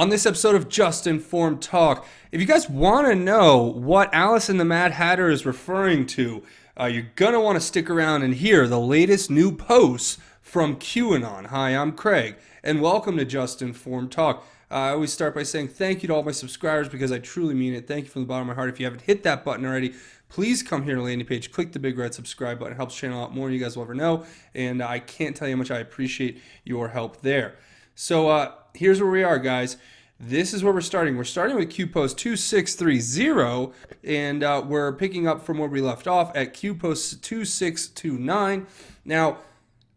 On this episode of Just Informed Talk, if you guys want to know what Alice and the Mad Hatter is referring to, you're going to want to stick around and hear the latest new posts from QAnon. Hi, I'm Craig, and welcome to Just Informed Talk. I always start by saying thank you to all my subscribers because I truly mean it. Thank you from the bottom of my heart. If you haven't hit that button already, please come here to the landing page, click the big red subscribe button. It helps the channel out more than you guys will ever know, and I can't tell you how much I appreciate your help there. So here's where we are, guys. This is where we're starting. We're starting with Q post 2630, and we're picking up from where we left off at Q post 2629. Now,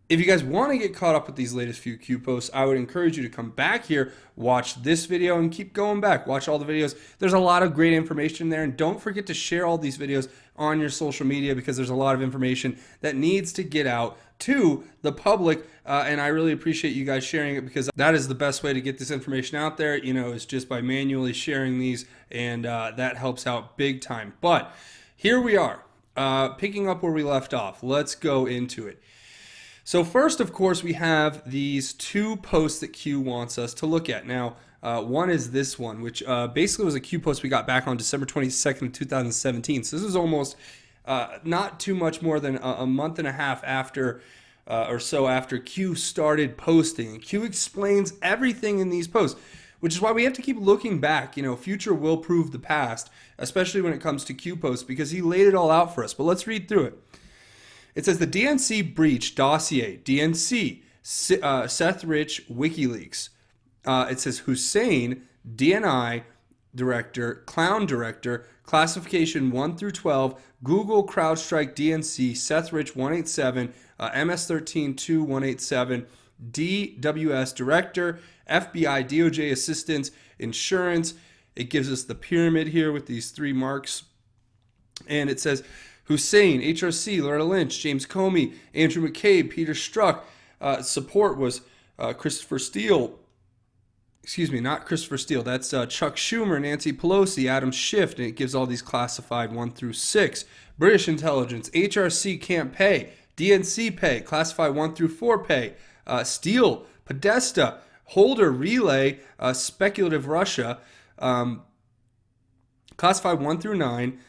if you guys want to get caught up with these latest few Q posts, I would encourage you to come back here, watch this video, and keep going back. Watch all the videos. There's a lot of great information there, and don't forget to share all these videos on your social media because there's a lot of information that needs to get out to the public, and I really appreciate you guys sharing it because that is the best way to get this information out there, is just by manually sharing these, and that helps out big time. But here we are, picking up where we left off. Let's go into it. So first, of course, we have these two posts that Q wants us to look at. Now, one is this one, which basically was a Q post we got back on December 22nd, 2017. So this is almost not too much more than a month and a half after or so after Q started posting. And Q explains everything in these posts, which is why we have to keep looking back. Future will prove the past, especially when it comes to Q posts, because he laid it all out for us. But let's read through it. It says the DNC breach dossier, DNC, Seth Rich, WikiLeaks. It says Hussein, DNI director, clown director, classification 1 through 12, Google, CrowdStrike, DNC, Seth Rich 187, MS13 2187, DWS director, FBI DOJ assistants, insurance. It gives us the pyramid here with these three marks. And it says Hussein, HRC, Loretta Lynch, James Comey, Andrew McCabe, Peter Strzok. Support was Christopher Steele. Excuse me, not Christopher Steele. That's Chuck Schumer, Nancy Pelosi, Adam Schiff, and it gives all these classified 1 through 6. British intelligence, HRC can't pay, DNC pay, classified 1 through 4 pay, Steele, Podesta, Holder, Relay, speculative Russia, classified 1 through 9.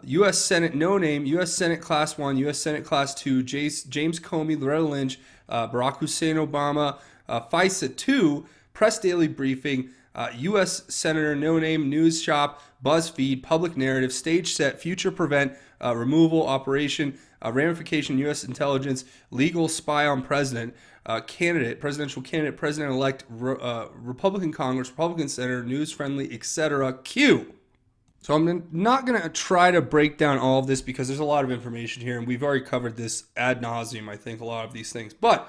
U.S. Senate no name, U.S. Senate Class 1, U.S. Senate Class 2, James Comey, Loretta Lynch, Barack Hussein Obama, FISA 2, Press Daily Briefing, U.S. Senator no name, News Shop, BuzzFeed, Public Narrative, Stage Set, Future Prevent, Removal Operation, Ramification, U.S. Intelligence, Legal Spy on President, Candidate, Presidential Candidate, President-elect, Republican Congress, Republican Senator, News Friendly, etc. Q. So I'm not going to try to break down all of this because there's a lot of information here, and we've already covered this ad nauseum, I think, a lot of these things. But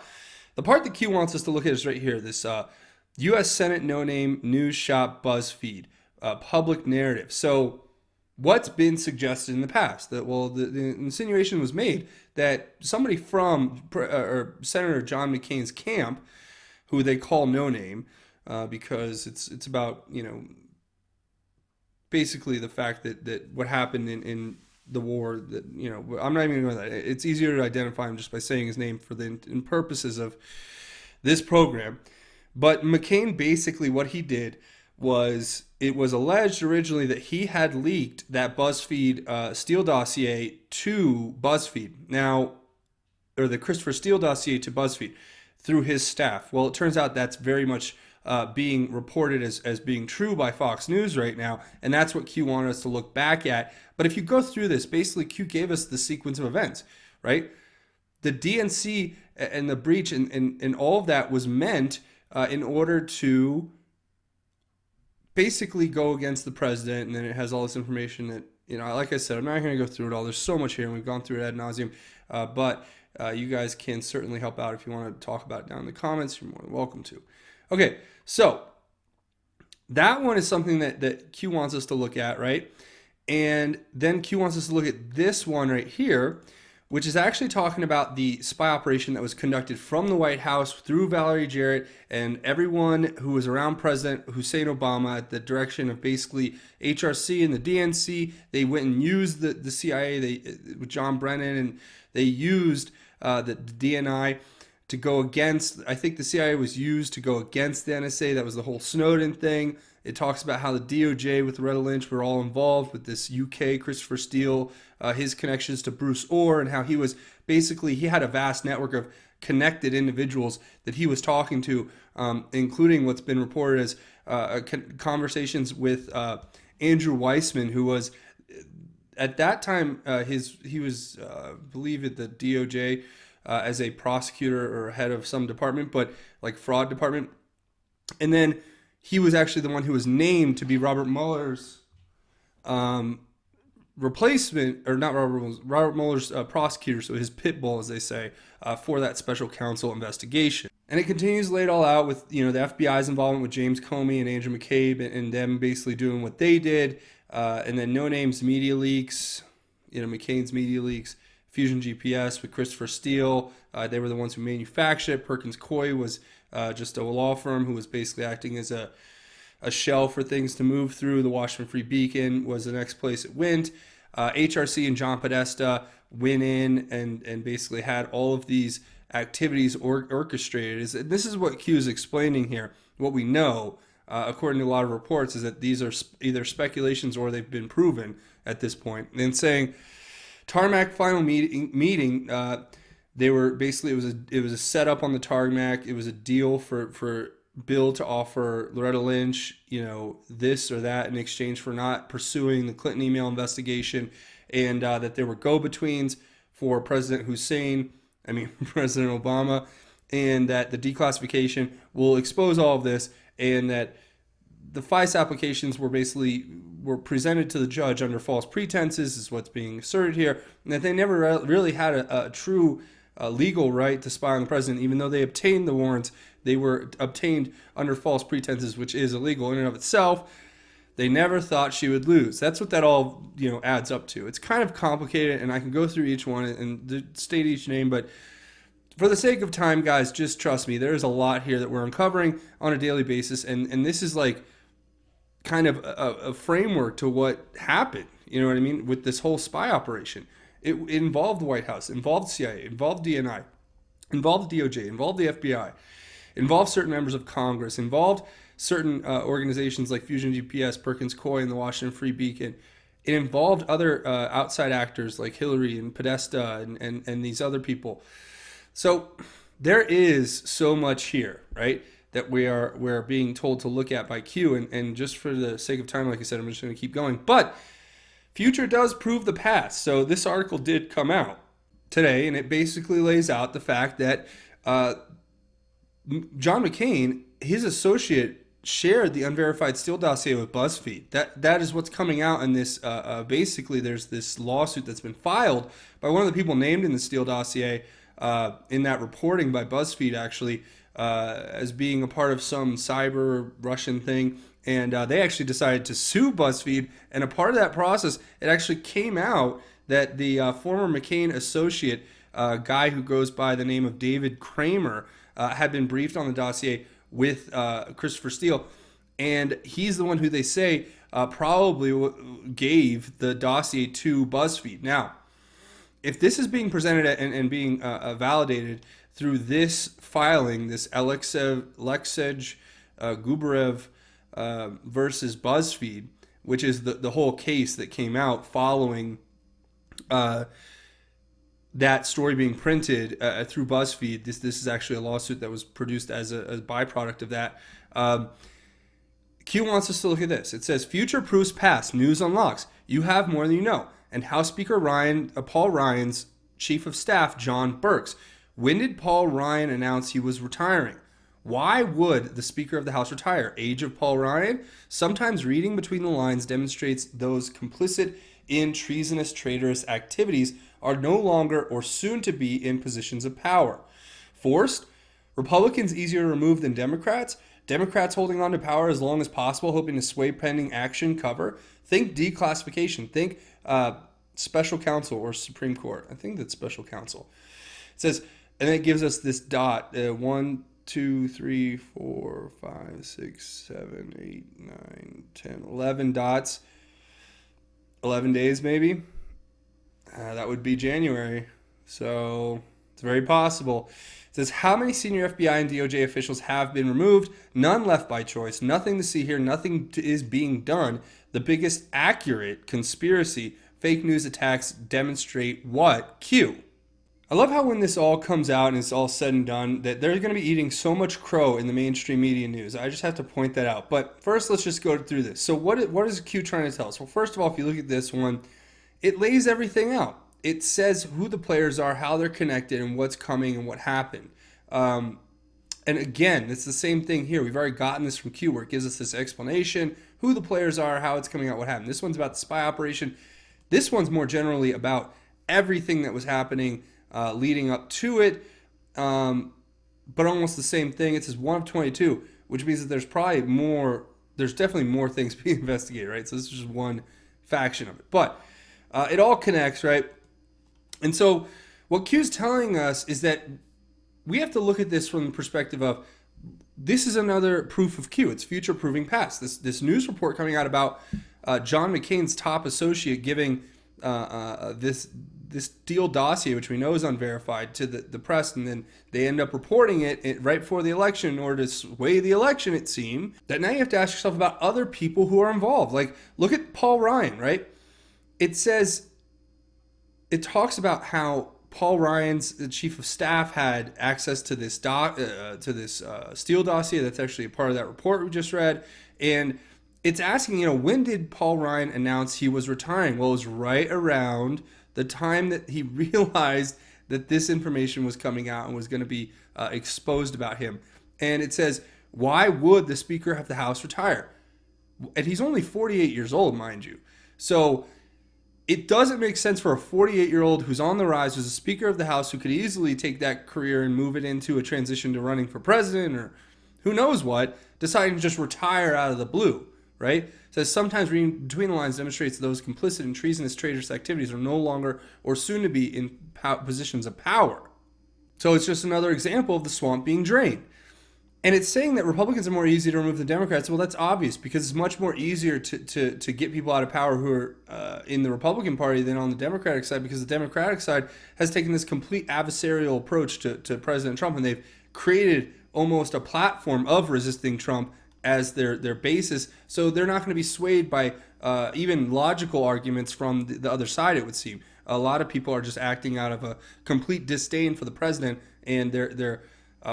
the part that Q wants us to look at is right here, this U.S. Senate no-name, News Shop, BuzzFeed, Public Narrative. So what's been suggested in the past? That the insinuation was made that somebody from Senator John McCain's camp, who they call no-name, because it's about, basically the fact that what happened in the war, that I'm not even going to go into that. It's easier to identify him just by saying his name for in purposes of this program. But McCain, basically what he did was, it was alleged originally that he had leaked that BuzzFeed Steele dossier to BuzzFeed. Now, or the Christopher Steele dossier to BuzzFeed through his staff. Well, it turns out that's very much being reported as being true by Fox News right now, and that's what Q wanted us to look back at. But if you go through this, basically Q gave us the sequence of events, right? The DNC and the breach and all of that was meant in order to basically go against the president, and then it has all this information that, like I said, I'm not going to go through it all. There's so much here, and we've gone through it ad nauseum, but you guys can certainly help out if you want to talk about it down in the comments. You're more than welcome to. Okay, so that one is something that Q wants us to look at, right? And then Q wants us to look at this one right here, which is actually talking about the spy operation that was conducted from the White House through Valerie Jarrett and everyone who was around President Hussein Obama at the direction of basically HRC and the DNC. They went and used the CIA with John Brennan, and they used the DNI to go against, I think the CIA was used to go against the NSA. That was the whole Snowden thing. It talks about how the DOJ with Loretta Lynch were all involved with this UK Christopher Steele, his connections to Bruce Orr, and how he was basically, he had a vast network of connected individuals that he was talking to, including what's been reported as conversations with Andrew Weissman, who was at that time he was I believe at the DOJ as a prosecutor or head of some department, but like fraud department, and then he was actually the one who was named to be Robert Mueller's replacement, or not Robert Mueller's prosecutor, so his pit bull, as they say, for that special counsel investigation. And it continues to lay it all out with, the FBI's involvement with James Comey and Andrew McCabe, and them basically doing what they did, and then No Name's media leaks, McCain's media leaks, Fusion GPS with Christopher Steele. They were the ones who manufactured it. Perkins Coie was just a law firm who was basically acting as a shell for things to move through. The Washington Free Beacon was the next place it went. HRC and John Podesta went in and basically had all of these activities orchestrated. This is what Q is explaining here. What we know, according to a lot of reports, is that these are either speculations or they've been proven at this point. And saying tarmac final meeting, they were basically, it was a setup on the tarmac. It was a deal for Bill to offer Loretta Lynch, this or that in exchange for not pursuing the Clinton email investigation, and that there were go-betweens for President President Obama, and that the declassification will expose all of this, and that the FICE applications were presented to the judge under false pretenses, is what's being asserted here, and that they never really had a true legal right to spy on the president. Even though they obtained the warrants, they were obtained under false pretenses, which is illegal in and of itself. They never thought she would lose. That's what that all adds up to. It's kind of complicated, and I can go through each one and state each name, but for the sake of time, guys, just trust me. There's a lot here that we're uncovering on a daily basis, and this is like kind of a framework to what happened, with this whole spy operation. It involved the White House, involved CIA, involved DNI, involved the DOJ, involved the FBI, involved certain members of Congress, involved certain organizations like Fusion GPS, Perkins Coie, and the Washington Free Beacon. It involved other outside actors like Hillary and Podesta and these other people. So there is so much here, right, that we're being told to look at by Q. And just for the sake of time, like I said, I'm just going to keep going. But future does prove the past. So this article did come out today, and it basically lays out the fact that John McCain, his associate, shared the unverified Steele dossier with BuzzFeed. That is what's coming out in this. Basically, there's this lawsuit that's been filed by one of the people named in the Steele dossier in that reporting by BuzzFeed, actually, as being a part of some cyber Russian thing. And they actually decided to sue BuzzFeed. And a part of that process, it actually came out that the former McCain associate, guy who goes by the name of David Kramer, had been briefed on the dossier with Christopher Steele. And he's the one who they say probably gave the dossier to BuzzFeed. Now, if this is being presented and being validated through this filing, this Alexej Gubarev versus BuzzFeed, which is the whole case that came out following that story being printed through BuzzFeed. This is actually a lawsuit that was produced as a byproduct of that. Q wants us to look at this. It says, future proofs past, news unlocks. You have more than you know. And House Speaker Paul Ryan's Chief of Staff, John Burks. When did Paul Ryan announce he was retiring? Why would the Speaker of the House retire? Age of Paul Ryan? Sometimes reading between the lines demonstrates those complicit in treasonous, traitorous activities are no longer or soon to be in positions of power. Forced? Republicans easier to remove than Democrats? Democrats holding on to power as long as possible, hoping to sway pending action cover? Think declassification. Think special counsel or Supreme Court. I think that's special counsel. It says, and it gives us this dot, 1, 2, 3, 4, 5, 6, 7, 8, 9, 10, 11 dots. 11 days maybe. That would be January. So It's very possible. It says, how many senior FBI and DOJ officials have been removed? None left by choice. Nothing to see here. Nothing is being done. The biggest accurate conspiracy. Fake news attacks demonstrate what? Q. I love how when this all comes out and it's all said and done, that they're going to be eating so much crow in the mainstream media news. I just have to point that out. But first, let's just go through this. So what is Q trying to tell us? Well, first of all, if you look at this one, it lays everything out. It says who the players are, how they're connected, and what's coming and what happened. And again, it's the same thing here. We've already gotten this from Q where it gives us this explanation, who the players are, how it's coming out, what happened. This one's about the spy operation. This one's more generally about everything that was happening leading up to it, but almost the same thing. It says 1 of 22, which means that there's definitely more things being investigated, right? So this is just one faction of it. But it all connects, right? And so what Q's telling us is that we have to look at this from the perspective of this is another proof of Q. It's future proving past. This news report coming out about John McCain's top associate giving this Steele dossier, which we know is unverified, to the press, and then they end up reporting it right before the election in order to sway the election, it seemed. That now you have to ask yourself about other people who are involved. Like, look at Paul Ryan, right? It talks about how Paul Ryan's the chief of staff had access to this Steele dossier. That's actually a part of that report we just read. And it's asking, when did Paul Ryan announce he was retiring? Well, it was right around the time that he realized that this information was coming out and was going to be exposed about him. And it says, why would the Speaker of the House retire? And he's only 48 years old, mind you. So it doesn't make sense for a 48-year-old who's on the rise, who's a Speaker of the House, who could easily take that career and move it into a transition to running for president or who knows what, deciding to just retire out of the blue, right? It says sometimes reading between the lines demonstrates those complicit in treasonous traitorous activities are no longer or soon to be in positions of power. So it's just another example of the swamp being drained. And it's saying that Republicans are more easy to remove than Democrats. Well, that's obvious because it's much more easier to get people out of power who are in the Republican Party than on the Democratic side, because the Democratic side has taken this complete adversarial approach to President Trump, and they've created almost a platform of resisting Trump as their basis. So they're not going to be swayed by even logical arguments from the other side, it would seem. A lot of people are just acting out of a complete disdain for the president and their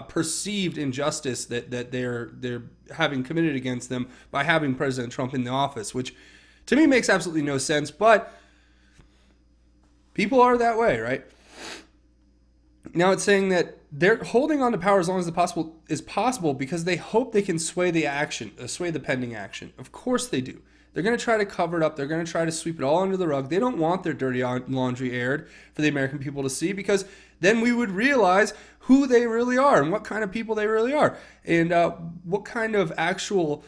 perceived injustice that they're having committed against them by having President Trump in the office, which to me makes absolutely no sense, but people are that way, right? Now it's saying that they're holding on to power as long as is possible because they hope they can sway the pending action. Of course they do. They're going to try to cover it up. They're going to try to sweep it all under the rug. They don't want their dirty laundry aired for the American people to see, because then we would realize who they really are and what kind of people they really are, and what kind of actual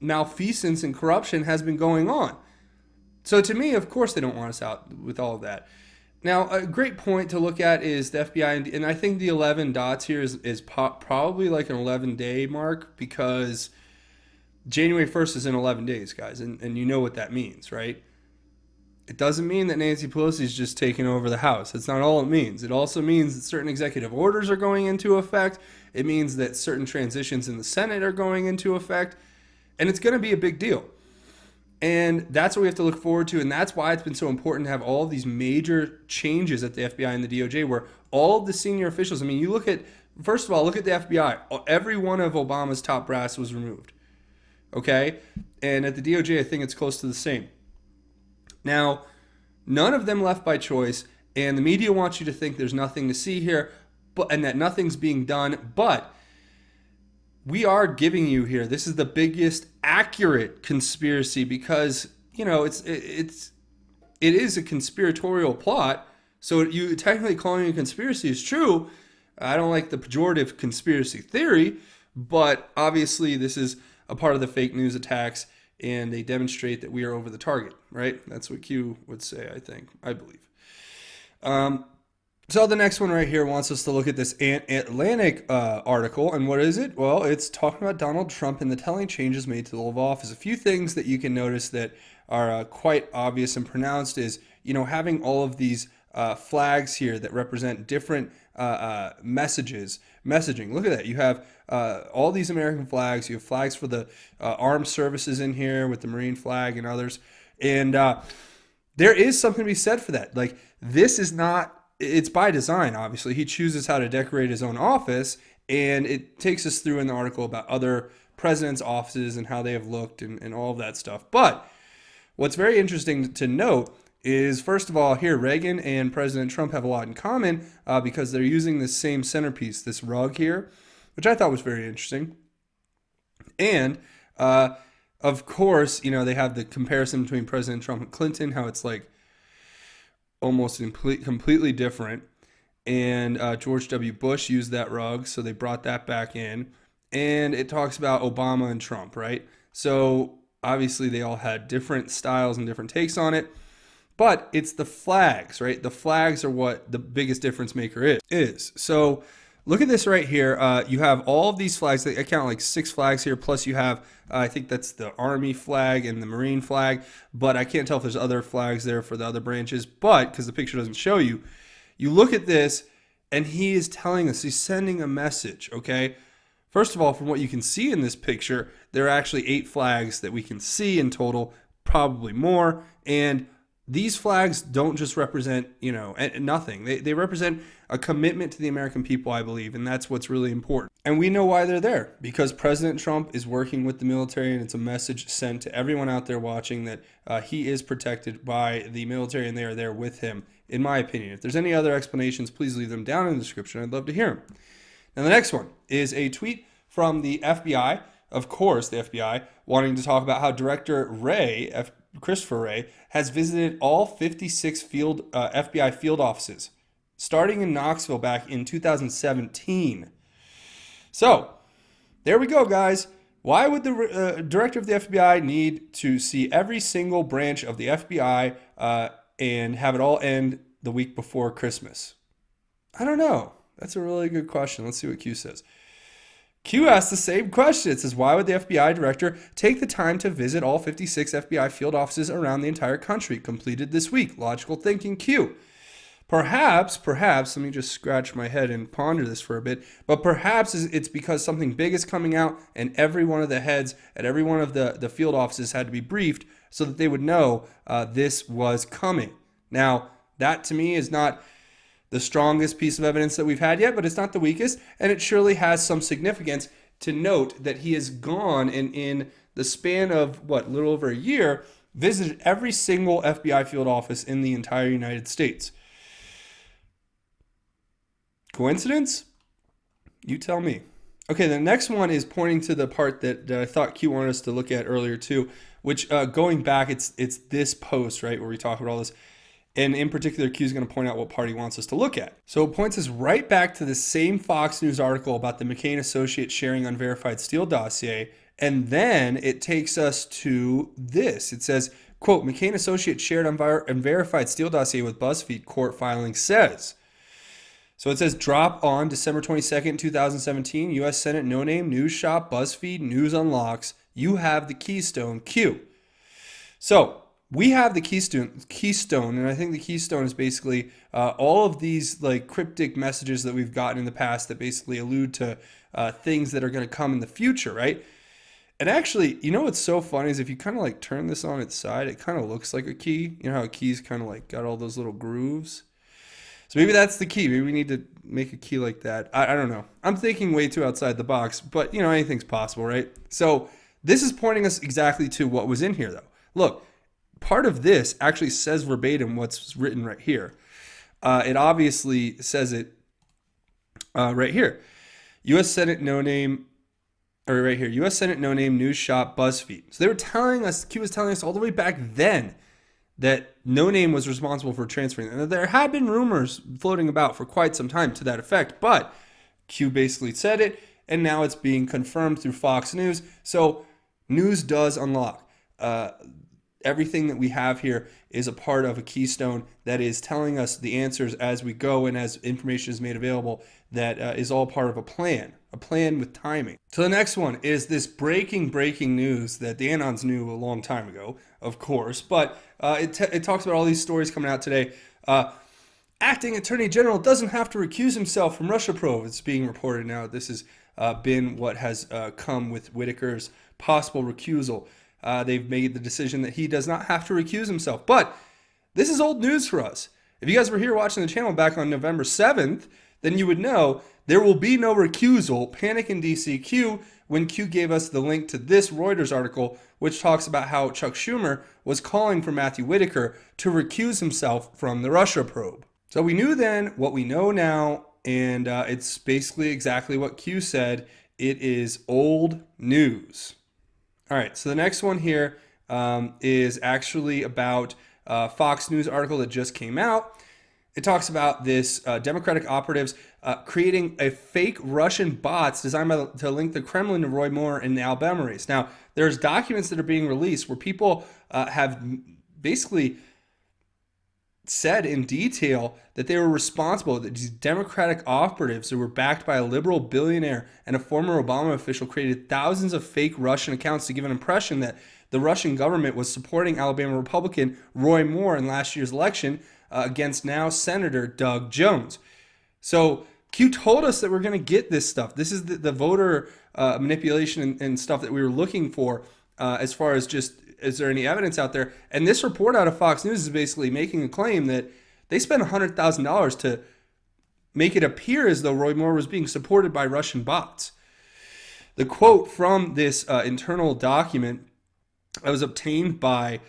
malfeasance and corruption has been going on. So to me, of course, they don't want us out with all of that. Now, a great point to look at is the FBI, and I think the 11 dots here is probably like an 11-day mark, because January 1st is in 11 days, guys, and you know what that means, right? It doesn't mean that Nancy Pelosi is just taking over the House. That's not all it means. It also means that certain executive orders are going into effect. It means that certain transitions in the Senate are going into effect, and it's going to be a big deal. And that's what we have to look forward to, and that's why it's been so important to have all of these major changes at the FBI and the DOJ, where all of the senior officials, first of all, look at the FBI. Every one of Obama's top brass was removed. Okay? And at the DOJ, I think it's close to the same. Now, none of them left by choice, and the media wants you to think there's nothing to see here, and that nothing's being done, but we are giving you here, this is the biggest accurate conspiracy, because, it is a conspiratorial plot, so you technically calling it a conspiracy is true. I don't like the pejorative conspiracy theory, but obviously this is a part of the fake news attacks, and they demonstrate that we are over the target, right? That's what Q would say, I believe. So the next one right here wants us to look at this Atlantic article, and what is it? Well, it's talking about Donald Trump and the telling changes made to the Oval Office. A few things that you can notice that are quite obvious and pronounced is, having all of these flags here that represent different messaging. Look at that. You have all these American flags. You have flags for the armed services in here with the Marine flag and others. And there is something to be said for that. Like, this is not, it's by design, obviously. He chooses how to decorate his own office, and it takes us through in the article about other presidents' offices and how they have looked and all of that stuff. But what's very interesting to note is, first of all, here, Reagan and President Trump have a lot in common because they're using this same centerpiece, this rug here, which I thought was very interesting. And, of course, you know, they have the comparison between President Trump and Clinton, how it's like almost completely different. And George W. Bush used that rug, so they brought that back in. And it talks about Obama and Trump, right? So obviously they all had different styles and different takes on it. But it's the flags, right? The flags are what the biggest difference maker is. So look at this right here. You have all of these flags. I count like 6 flags here. Plus you have, I think that's the Army flag and the Marine flag. But I can't tell if there's other flags there for the other branches. But because the picture doesn't show you, you look at this and he is telling us, he's sending a message, okay? First of all, from what you can see in this picture, there are actually 8 flags that we can see in total, probably more. And these flags don't just represent, you know, nothing. They represent a commitment to the American people, I believe, and that's what's really important. And we know why they're there, because President Trump is working with the military, and it's a message sent to everyone out there watching that he is protected by the military, and they are there with him, in my opinion. If there's any other explanations, please leave them down in the description. I'd love to hear them. Now, the next one is a tweet from the FBI, of course, the FBI, wanting to talk about how Director Christopher Wray has visited all 56 FBI field offices, starting in Knoxville back in 2017. So, there we go, guys. Why would the director of the FBI need to see every single branch of the FBI and have it all end the week before Christmas? I don't know. That's a really good question. Let's see what Q says. Q asked the same question. It says, why would the FBI director take the time to visit all 56 FBI field offices around the entire country completed this week? Logical thinking, Q. Perhaps, let me just scratch my head and ponder this for a bit, but perhaps it's because something big is coming out and every one of the heads at every one of the field offices had to be briefed so that they would know this was coming. Now, that to me is not the strongest piece of evidence that we've had yet, but it's not the weakest, and it surely has some significance to note that he has gone and in the span of, a little over a year, visited every single FBI field office in the entire United States. Coincidence? You tell me. Okay, the next one is pointing to the part that I thought Q wanted us to look at earlier too, which going back, it's this post, right, where we talk about all this. And in particular, Q is going to point out what part he wants us to look at. So it points us right back to the same Fox News article about the McCain associate sharing unverified Steele dossier. And then it takes us to this. It says, quote, McCain associate shared unverified Steele dossier with BuzzFeed, court filing says. So it says, drop on December 22nd, 2017, U.S. Senate No Name, News Shop, BuzzFeed, News Unlocks. You have the keystone, Q. So we have the keystone, and I think the keystone is basically all of these like cryptic messages that we've gotten in the past that basically allude to things that are going to come in the future, right? And actually, you know what's so funny is if you kind of like turn this on its side, it kind of looks like a key. You know how a key's kind of like got all those little grooves? So maybe that's the key. Maybe we need to make a key like that. I don't know. I'm thinking way too outside the box, but you know, anything's possible, right? So this is pointing us exactly to what was in here though. Look, part of this actually says verbatim what's written right here. It obviously says it right here. U.S. Senate No Name, or right here, U.S. Senate No Name, News Shop, BuzzFeed. So they were telling us, Q was telling us all the way back then that No Name was responsible for transferring. And there had been rumors floating about for quite some time to that effect, but Q basically said it, and now it's being confirmed through Fox News. So news does unlock. Everything that we have here is a part of a keystone that is telling us the answers as we go and as information is made available that is all part of a plan with timing. So the next one is this breaking news that the Anons knew a long time ago, of course, but it talks about all these stories coming out today. Acting Attorney General doesn't have to recuse himself from Russia probe. It's being reported now. This has been what has come with Whitaker's possible recusal. They've made the decision that he does not have to recuse himself. But this is old news for us. If you guys were here watching the channel back on November 7th, then you would know there will be no recusal. Panic in DCQ when Q gave us the link to this Reuters article, which talks about how Chuck Schumer was calling for Matthew Whitaker to recuse himself from the Russia probe. So we knew then what we know now, and it's basically exactly what Q said. It is old news. All right, so the next one here is actually about a Fox News article that just came out. It talks about this Democratic operatives creating a fake Russian bots designed to link the Kremlin to Roy Moore in the Alabama race. Now, there's documents that are being released where people have basically said in detail that they were responsible, that these Democratic operatives who were backed by a liberal billionaire and a former Obama official created thousands of fake Russian accounts to give an impression that the Russian government was supporting Alabama Republican Roy Moore in last year's election against now Senator Doug Jones. So Q told us that we're going to get this stuff. This is the voter manipulation and stuff that we were looking for as far as just, is there any evidence out there? And this report out of Fox News is basically making a claim that they spent $100,000 to make it appear as though Roy Moore was being supported by Russian bots. The quote from this internal document that was obtained by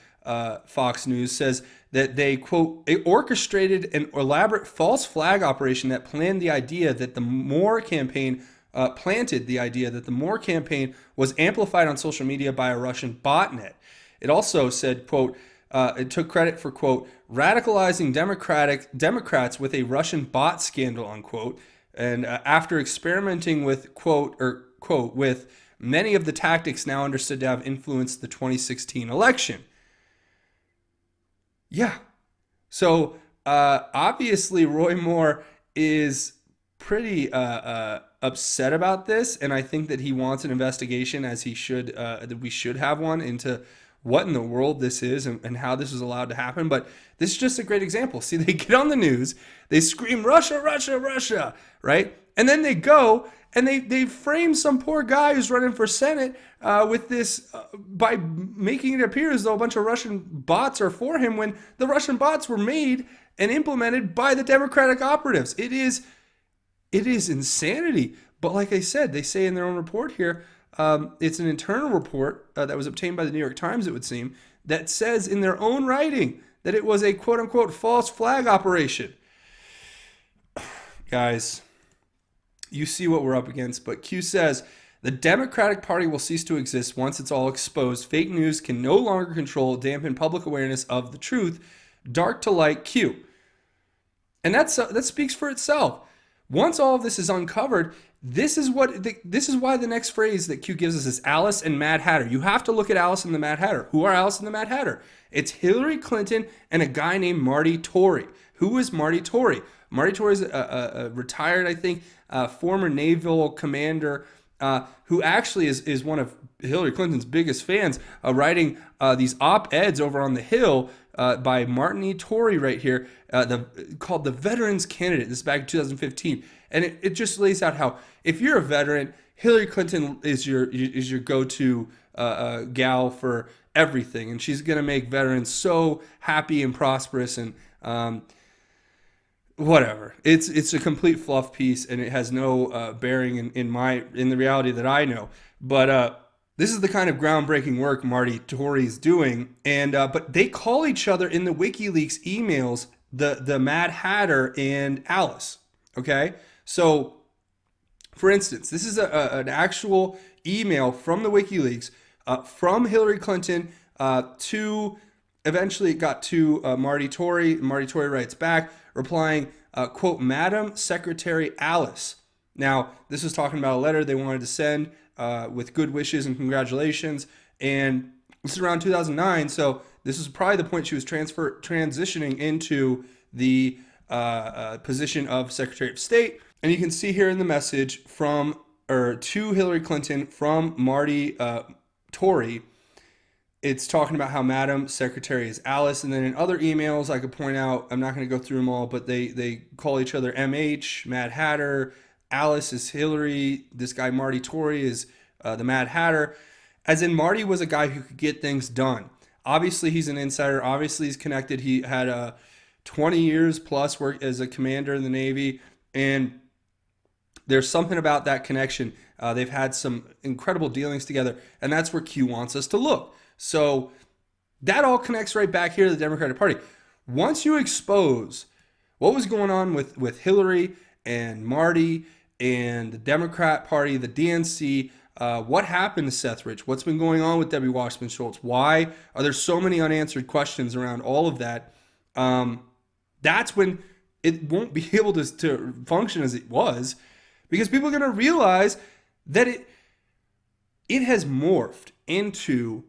Fox News says that they, quote, orchestrated an elaborate false flag operation that planted the idea that the Moore campaign was amplified on social media by a Russian botnet. It also said, quote, it took credit for, quote, radicalizing Democrats with a Russian bot scandal, unquote. And after experimenting with, quote, with many of the tactics now understood to have influenced the 2016 election. Yeah. So obviously Roy Moore is pretty upset about this, and I think that he wants an investigation, as he should, that we should have one, into what in the world this is and how this was allowed to happen. But this is just a great example. See, they get on the news, they scream, Russia, Russia, Russia, right? And then they go and they frame some poor guy who's running for Senate with this by making it appear as though a bunch of Russian bots are for him, when the Russian bots were made and implemented by the Democratic operatives. It is insanity. But like I said, they say in their own report here, it's an internal report that was obtained by the New York Times, it would seem, that says in their own writing that it was a quote-unquote false flag operation. Guys, you see what we're up against. But Q says the Democratic Party will cease to exist once it's all exposed. Fake news can no longer control, dampen public awareness of the truth. Dark to light, Q. And that speaks for itself. Once all of this is uncovered, this is why the next phrase that Q gives us is Alice and Mad Hatter. You have to look at Alice and the Mad Hatter. Who are Alice and the Mad Hatter? It's Hillary Clinton and a guy named Marty Tory. Who is Marty Tory? Marty Tory is a retired, I think, former naval commander who actually is one of Hillary Clinton's biggest fans, writing these op-eds over on the Hill by Martin E. Tory right here, called The Veterans Candidate. This is back in 2015. And it just lays out how if you're a veteran, Hillary Clinton is your go-to gal for everything. And she's going to make veterans so happy and prosperous and whatever. It's a complete fluff piece, and it has no bearing in the reality that I know. But this is the kind of groundbreaking work Marty Tory's doing, and but they call each other in the WikiLeaks emails the Mad Hatter and Alice. Okay, so for instance, this is an actual email from the WikiLeaks from Hillary Clinton to. Eventually, it got to Marty Tory. Marty Tory writes back, replying, quote, Madam Secretary Alice. Now, this was talking about a letter they wanted to send with good wishes and congratulations. And this is around 2009, so this is probably the point she was transitioning into the position of Secretary of State. And you can see here in the message to Hillary Clinton from Marty Tory, It's talking about how Madam Secretary is Alice, and then in other emails I could point out, I'm not going to go through them all, but they call each other MH, Mad Hatter. Alice is Hillary. This guy Marty Tory is the Mad Hatter. As in, Marty was a guy who could get things done. Obviously, he's an insider. Obviously, he's connected. He had 20 years plus work as a commander in the Navy, and there's something about that connection. They've had some incredible dealings together, and that's where Q wants us to look. So that all connects right back here to the Democratic Party. Once you expose what was going on with Hillary and Marty and the Democrat Party, the DNC, what happened to Seth Rich, what's been going on with Debbie Wasserman Schultz, why are there so many unanswered questions around all of that, that's when it won't be able to function as it was, because people are going to realize that it has morphed into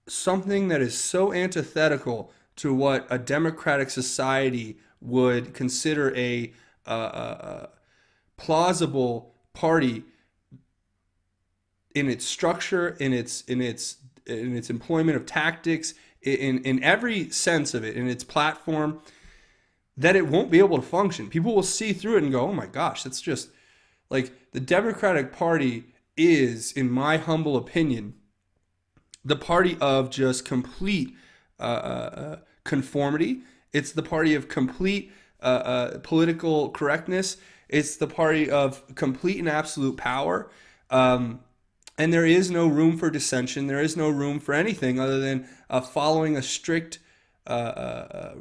something that is so antithetical to what a democratic society would consider a plausible party in its structure, in its employment of tactics, in every sense of it, in its platform, that it won't be able to function. People will see through it and go, oh my gosh, that's just like the Democratic Party is, in my humble opinion, the party of just complete conformity. It's the party of complete political correctness. It's the party of complete and absolute power. And there is no room for dissension. There is no room for anything other than following a strict, or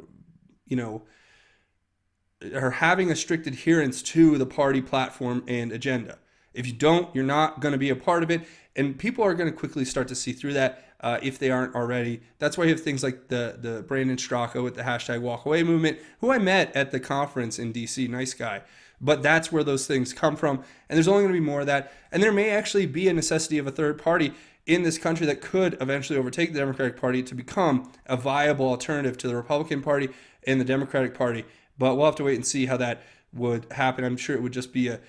having a strict adherence to the party platform and agenda. If you don't, you're not going to be a part of it. And people are going to quickly start to see through that if they aren't already. That's why you have things like the Brandon Straka with the hashtag walkaway movement, who I met at the conference in DC, nice guy. But that's where those things come from. And there's only going to be more of that. And there may actually be a necessity of a third party in this country that could eventually overtake the Democratic Party to become a viable alternative to the Republican Party and the Democratic Party. But we'll have to wait and see how that would happen. I'm sure it would just be a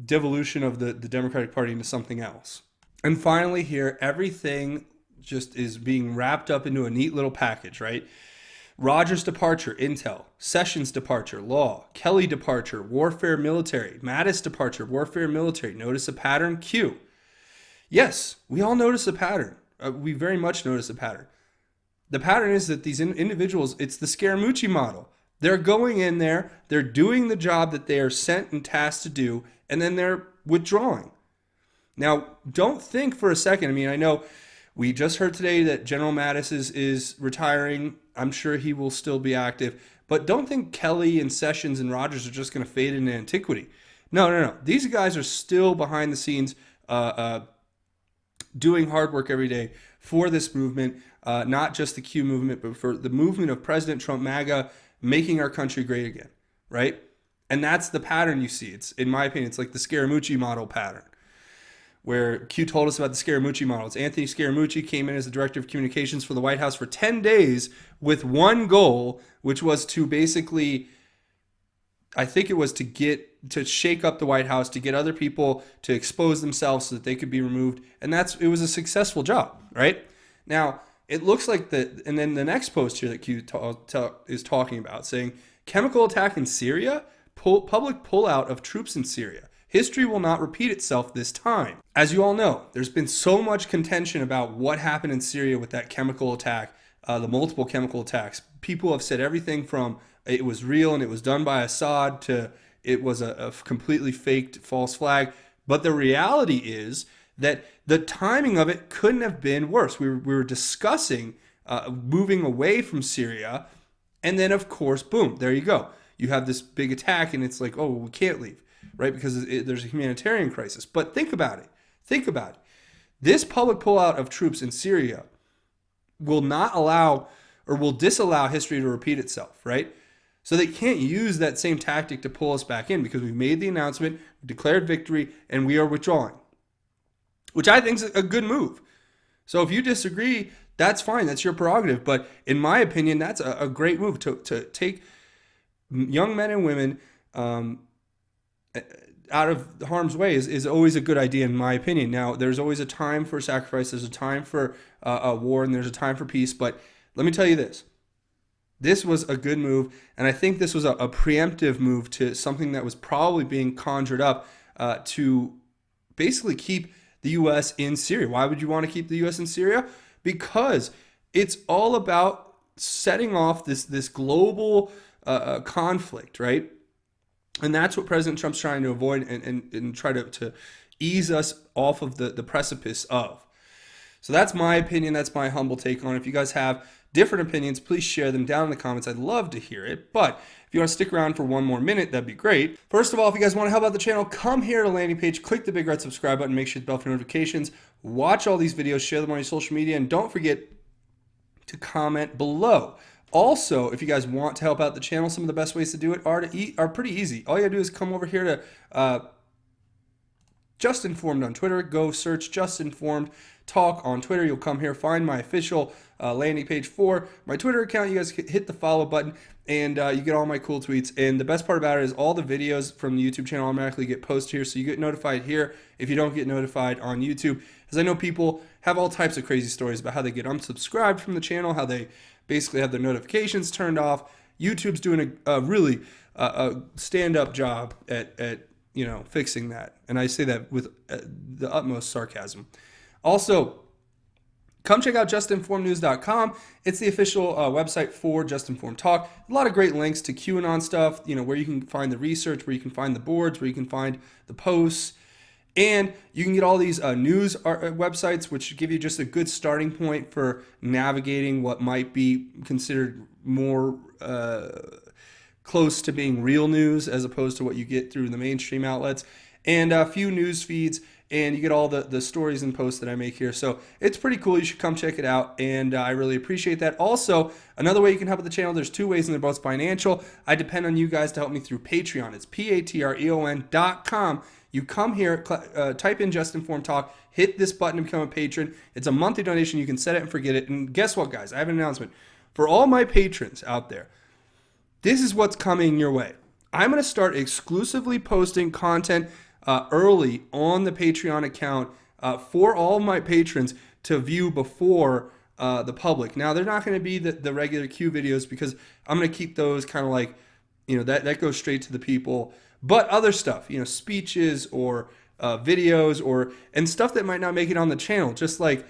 devolution of the Democratic Party into something else. And finally here, everything just is being wrapped up into a neat little package, right? Rogers' departure, intel. Sessions' departure, law. Kelly departure, warfare, military. Mattis' departure, warfare, military. Notice a pattern, Q. Yes, we all notice a pattern. We very much notice a pattern. The pattern is that these individuals, it's the Scaramucci model. They're going in there, they're doing the job that they are sent and tasked to do, and then they're withdrawing. Now, don't think for a second, I know we just heard today that General Mattis is retiring. I'm sure he will still be active. But don't think Kelly and Sessions and Rogers are just going to fade into antiquity. No. These guys are still behind the scenes doing hard work every day for this movement, not just the Q movement, but for the movement of President Trump MAGA, making our country great again, right? And that's the pattern you see. It's, in my opinion, it's like the Scaramucci model pattern, where Q told us about the Scaramucci model. It's Anthony Scaramucci came in as the director of communications for the White House for 10 days with one goal, which was to basically, I think it was to shake up the White House, to get other people to expose themselves so that they could be removed. And it was a successful job, right? Now, it looks like and then the next post here that Q is talking about, saying, chemical attack in Syria, public pullout of troops in Syria. History will not repeat itself this time. As you all know, there's been so much contention about what happened in Syria with that chemical attack, the multiple chemical attacks. People have said everything from it was real and it was done by Assad to it was a completely faked false flag. But the reality is that the timing of it couldn't have been worse. We were discussing moving away from Syria, and then of course, boom, there you go. You have this big attack, and it's like, oh, we can't leave, right? Because there's a humanitarian crisis. But think about it. This public pullout of troops in Syria will not allow or will disallow history to repeat itself, right? So they can't use that same tactic to pull us back in because we've made the announcement, we declared victory, and we are withdrawing, which I think is a good move. So if you disagree, that's fine. That's your prerogative. But in my opinion, that's a great move to take young men and women, out of harm's way is always a good idea, in my opinion. Now, there's always a time for sacrifice, there's a time for a war, and there's a time for peace. But let me tell you this. This was a good move, and I think this was a preemptive move to something that was probably being conjured up to basically keep the U.S. in Syria. Why would you want to keep the U.S. in Syria? Because it's all about setting off this global conflict, right? And that's what President Trump's trying to avoid and try to ease us off of the precipice of. So that's my opinion. That's my humble take on it. If you guys have different opinions, please share them down in the comments. I'd love to hear it. But if you want to stick around for one more minute, that'd be great. First of all, if you guys want to help out the channel, come here to the landing page, click the big red subscribe button, make sure the bell for notifications, watch all these videos, share them on your social media, and don't forget to comment below. Also, if you guys want to help out the channel, some of the best ways to do it are pretty easy. All you gotta do is come over here to JustInformed on Twitter. Go search JustInformed Talk on Twitter. You'll come here, find my official landing page for my Twitter account. You guys hit the follow button, and you get all my cool tweets. And the best part about it is all the videos from the YouTube channel automatically get posted here, so you get notified here if you don't get notified on YouTube. As I know people have all types of crazy stories about how they get unsubscribed from the channel, how they basically have their notifications turned off. YouTube's doing a really stand-up job at fixing that, and I say that with the utmost sarcasm. Also, come check out JustInformedNews.com. It's the official website for JustInformed Talk. A lot of great links to QAnon stuff, where you can find the research, where you can find the boards, where you can find the posts. And you can get all these news websites, which give you just a good starting point for navigating what might be considered more close to being real news as opposed to what you get through the mainstream outlets. And a few news feeds, and you get all the stories and posts that I make here. So it's pretty cool. You should come check it out, and I really appreciate that. Also, another way you can help with the channel, there's two ways, and they're both financial. I depend on you guys to help me through Patreon. It's patreon.com. You come here, type in JustInformed Talk, hit this button to become a patron. It's a monthly donation. You can set it and forget it. And guess what, guys? I have an announcement. For all my patrons out there, this is what's coming your way. I'm going to start exclusively posting content early on the Patreon account for all my patrons to view before the public. Now, they're not going to be the regular Q videos because I'm going to keep those kind of like, that goes straight to the people. But other stuff, speeches or videos and stuff that might not make it on the channel. Just like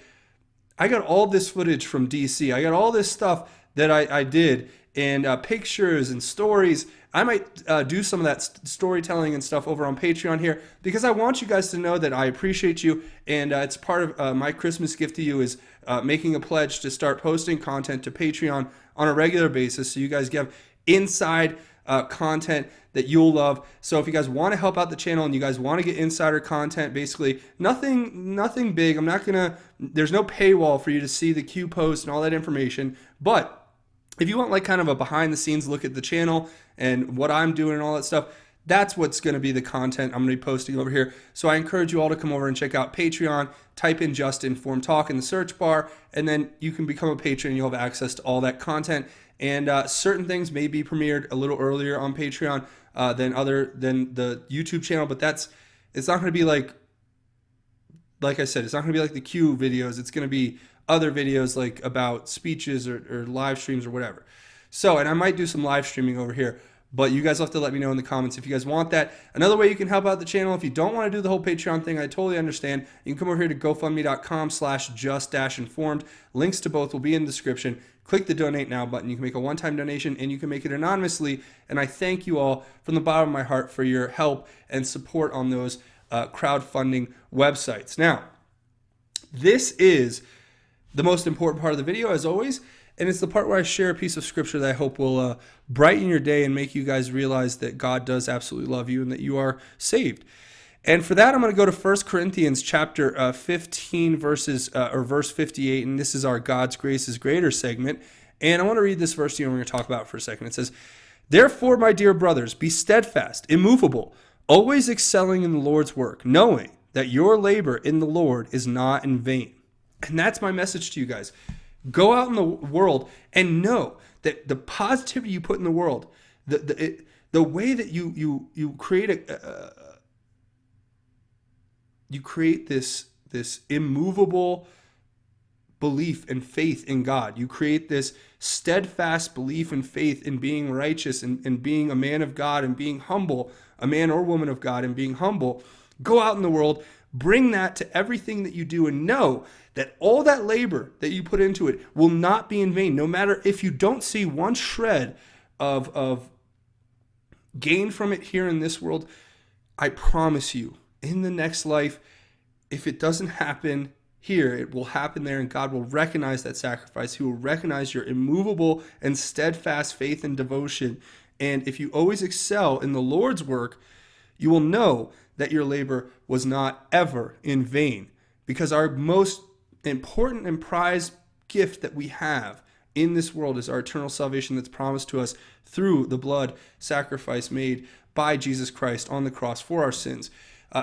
I got all this footage from DC. I got all this stuff that I did, and pictures and stories. I might do some of that storytelling and stuff over on Patreon here because I want you guys to know that I appreciate you, and it's part of my Christmas gift to you is making a pledge to start posting content to Patreon on a regular basis so you guys get inside content that you'll love. So if you guys want to help out the channel and you guys want to get insider content, basically nothing big. There's no paywall for you to see the Q post and all that information. But if you want like kind of a behind the scenes look at the channel and what I'm doing and all that stuff, that's what's going to be the content I'm going to be posting over here. So I encourage you all to come over and check out Patreon, type in JustInformed Talk in the search bar, and then you can become a patron and you'll have access to all that content. And certain things may be premiered a little earlier on Patreon than the YouTube channel, but it's not going to be like I said, it's not going to be like the Q videos. It's going to be other videos like about speeches or live streams or whatever. So, and I might do some live streaming over here, but you guys will have to let me know in the comments if you guys want that. Another way you can help out the channel, if you don't want to do the whole Patreon thing, I totally understand. You can come over here to gofundme.com/just-informed. Links to both will be in the description. Click the donate now button. You can make a one-time donation and you can make it anonymously. And I thank you all from the bottom of my heart for your help and support on those crowdfunding websites. Now, this is the most important part of the video, as always, and it's the part where I share a piece of scripture that I hope will brighten your day and make you guys realize that God does absolutely love you and that you are saved. And for that, I'm going to go to 1 Corinthians chapter 15, verse 58, and this is our God's Grace is Greater segment. And I want to read this verse to you and we're going to talk about it for a second. It says, "Therefore, my dear brothers, be steadfast, immovable, always excelling in the Lord's work, knowing that your labor in the Lord is not in vain." And that's my message to you guys. Go out in the world and know that the positivity you put in the world, the way that you create you create this immovable belief and faith in God. You create this steadfast belief and faith in being righteous and being a man of God and being humble, a man or woman of God and being humble. Go out in the world, bring that to everything that you do, and know that all that labor that you put into it will not be in vain. No matter if you don't see one shred of gain from it here in this world, I promise you, in the next life, if it doesn't happen here, it will happen there, and God will recognize that sacrifice. He will recognize your immovable and steadfast faith and devotion. And if you always excel in the Lord's work, you will know that your labor was not ever in vain. Because our most important and prized gift that we have in this world is our eternal salvation that's promised to us through the blood sacrifice made by Jesus Christ on the cross for our sins.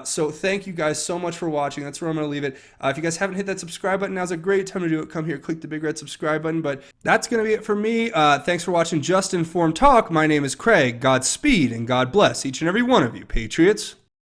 So thank you guys so much for watching. That's where I'm going to leave it. If you guys haven't hit that subscribe button, now's a great time to do it. Come here, click the big red subscribe button. But that's going to be it for me. Thanks for watching Just Informed Talk. My name is Craig. Godspeed and God bless each and every one of you, Patriots.